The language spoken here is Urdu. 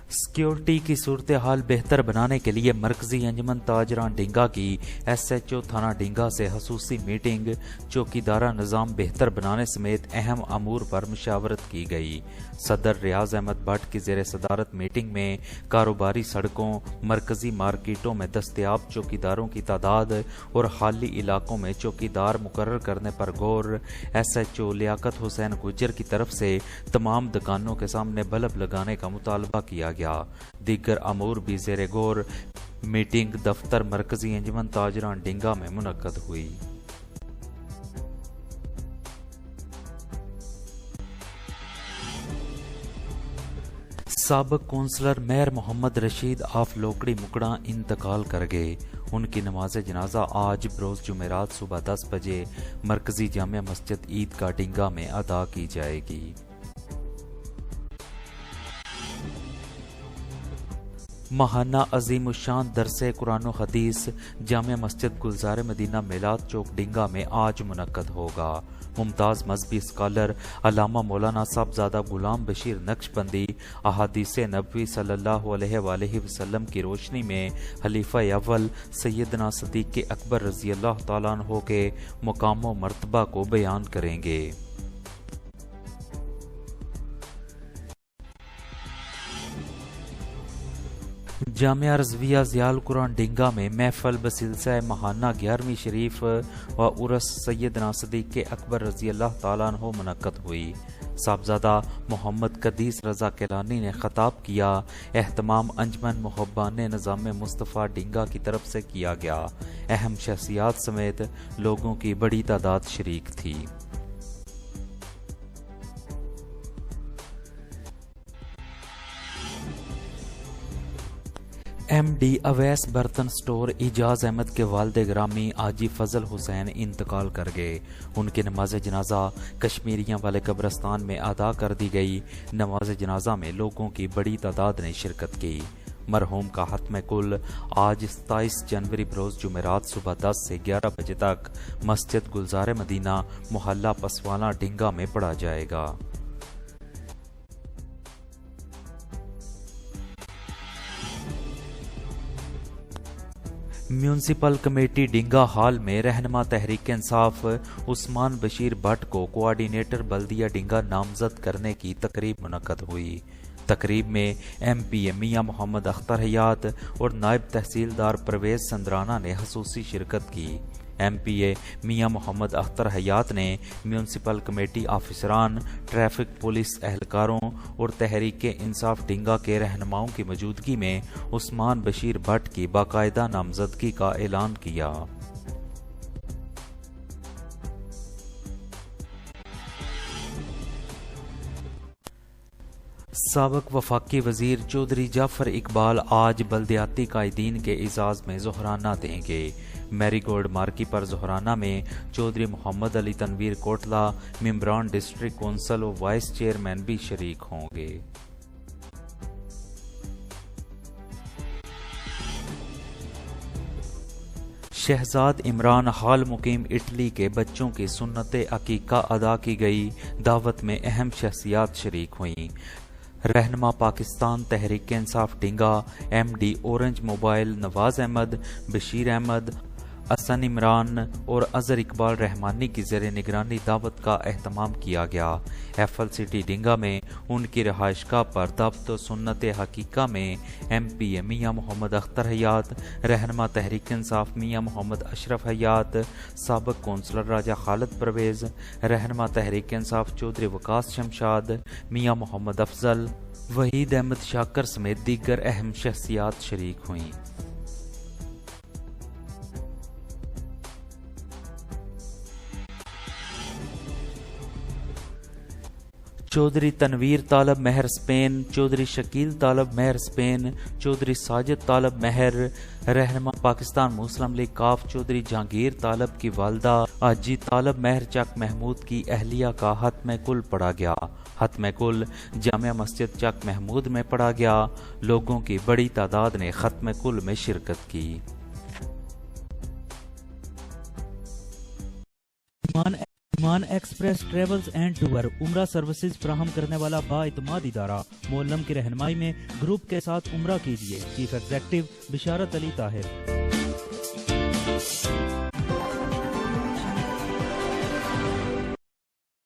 سیکیورٹی کی صورتحال بہتر بنانے کے لیے مرکزی انجمن تاجران ڈنگا کی ایس ایچ او تھانہ ڈنگا سے خصوصی میٹنگ، چوکیدارہ نظام بہتر بنانے سمیت اہم امور پر مشاورت کی گئی۔ صدر ریاض احمد بٹ کی زیر صدارت میٹنگ میں کاروباری سڑکوں، مرکزی مارکیٹوں میں دستیاب چوکیداروں کی تعداد اور خالی علاقوں میں چوکیدار مقرر کرنے پر غور۔ ایس ایچ او لیاقت حسین گجر کی طرف سے تمام دکانوں کے سامنے بلب لگانے کا مطالبہ کیا گیا۔ دیگر امور بھی زیر غور میٹنگ دفتر مرکزی انجمن تاجران ڈنگا میں منعقد ہوئی۔ سابق کونسلر مہر محمد رشید آف لوکڑی مکڑا انتقال کر گئے۔ ان کی نماز جنازہ آج بروز جمعرات صبح 10 بجے مرکزی جامع مسجد عیدگاہ ڈنگا میں ادا کی جائے گی۔ ماہانہ عظیم الشان درس قرآن و حدیث جامع مسجد گلزار مدینہ میلاد چوک ڈنگا میں آج منعقد ہوگا۔ ممتاز مذہبی اسکالر علامہ مولانا صاحبزادہ غلام بشیر نقشبندی احادیث نبوی صلی اللہ علیہ وآلہ وسلم کی روشنی میں خلیفہ اول سیدنا صدیق اکبر رضی اللہ تعالیٰ عنہ کے مقام و مرتبہ کو بیان کریں گے۔ جامعہ رضویہ ضیاء القرآن ڈنگا میں محفل بسلسلہ ماہانہ 11ویں شریف و عرس سیدنا صدیق اکبر رضی اللہ تعالیٰ عنہ منعقد ہوئی۔ صاحبزادہ محمد قدیس رضا کیلانی نے خطاب کیا۔ اہتمام انجمن محبان نظام مصطفیٰ ڈنگا کی طرف سے کیا گیا۔ اہم شخصیات سمیت لوگوں کی بڑی تعداد شریک تھی۔ ایم ڈی اویس برتن سٹور اعجاز احمد کے والد گرامی حاجی فضل حسین انتقال کر گئے۔ ان کی نماز جنازہ کشمیریاں والے قبرستان میں ادا کر دی گئی۔ نماز جنازہ میں لوگوں کی بڑی تعداد نے شرکت کی۔ مرحوم کا ختم کل آج 27 جنوری بروز جمعرات صبح 10 سے 11 بجے تک مسجد گلزار مدینہ محلہ پسوانا ڈنگا میں پڑھا جائے گا۔ میونسپل کمیٹی ڈنگا ہال میں رہنما تحریک انصاف عثمان بشیر بٹ کو کوآرڈینیٹر بلدیہ ڈنگا نامزد کرنے کی تقریب منعقد ہوئی۔ تقریب میں ایم پی اے میاں محمد اختر حیات اور نائب تحصیلدار پرویز سندرانہ نے خصوصی شرکت کی۔ ایم پی اے میاں محمد اختر حیات نے میونسپل کمیٹی آفیسران، ٹریفک پولیس اہلکاروں اور تحریک انصاف ڈنگا کے رہنماؤں کی موجودگی میں عثمان بشیر بٹ کی باقاعدہ نامزدگی کا اعلان کیا۔ سابق وفاقی وزیر چودھری جعفر اقبال آج بلدیاتی قائدین کے اعزاز میں ظہرانہ دیں گے۔ میری گولڈ مارکی پر ظہرانہ میں چودھری محمد علی تنویر کوٹلہ، ممبران ڈسٹرکٹ کونسل و وائس چیئرمین بھی شریک ہوں گے۔ شہزاد عمران حال مقیم اٹلی کے بچوں کی سنت عقیقہ ادا کی گئی۔ دعوت میں اہم شخصیات شریک ہوئیں۔ رہنما Pakistan Tehreek Insaf ڈنگا، M D orange mobile نواز احمد، بشیر احمد، حسن عمران اور اظہر اقبال رحمانی کی زیر نگرانی دعوت کا اہتمام کیا گیا۔ ایف ایل سٹی ڈنگا میں ان کی رہائش گاہ پر دعوت و سنت حقیقہ میں ایم پی اے میاں محمد اختر حیات، رہنما تحریک انصاف میاں محمد اشرف حیات، سابق کونسلر راجہ خالد پرویز، رہنما تحریک انصاف چودھری وقاص شمشاد، میاں محمد افضل، وحید احمد شاکر سمیت دیگر اہم شخصیات شریک ہوئیں۔ چودھری تنویر طالب مہر اسپین، چودھری شکیل طالب مہر اسپین، چودھری ساجد طالب مہر، رہنما پاکستان مسلم لیگ کاف چودھری جہانگیر طالب کی والدہ حاجی طالب مہر چک محمود کی اہلیہ کا ختم کل پڑھا گیا۔ ختم کل جامع مسجد چک محمود میں پڑھا گیا۔ لوگوں کی بڑی تعداد نے ختم کل میں شرکت کی۔ ایمان ایکسپریس ٹریولز اینڈ ٹور عمرہ سروسز فراہم کرنے والا بااعتماد ادارہ مولم کی رہنمائی میں گروپ کے ساتھ عمرہ کیجیے۔ چیف ایگزیکٹو بشارت علی طاہر۔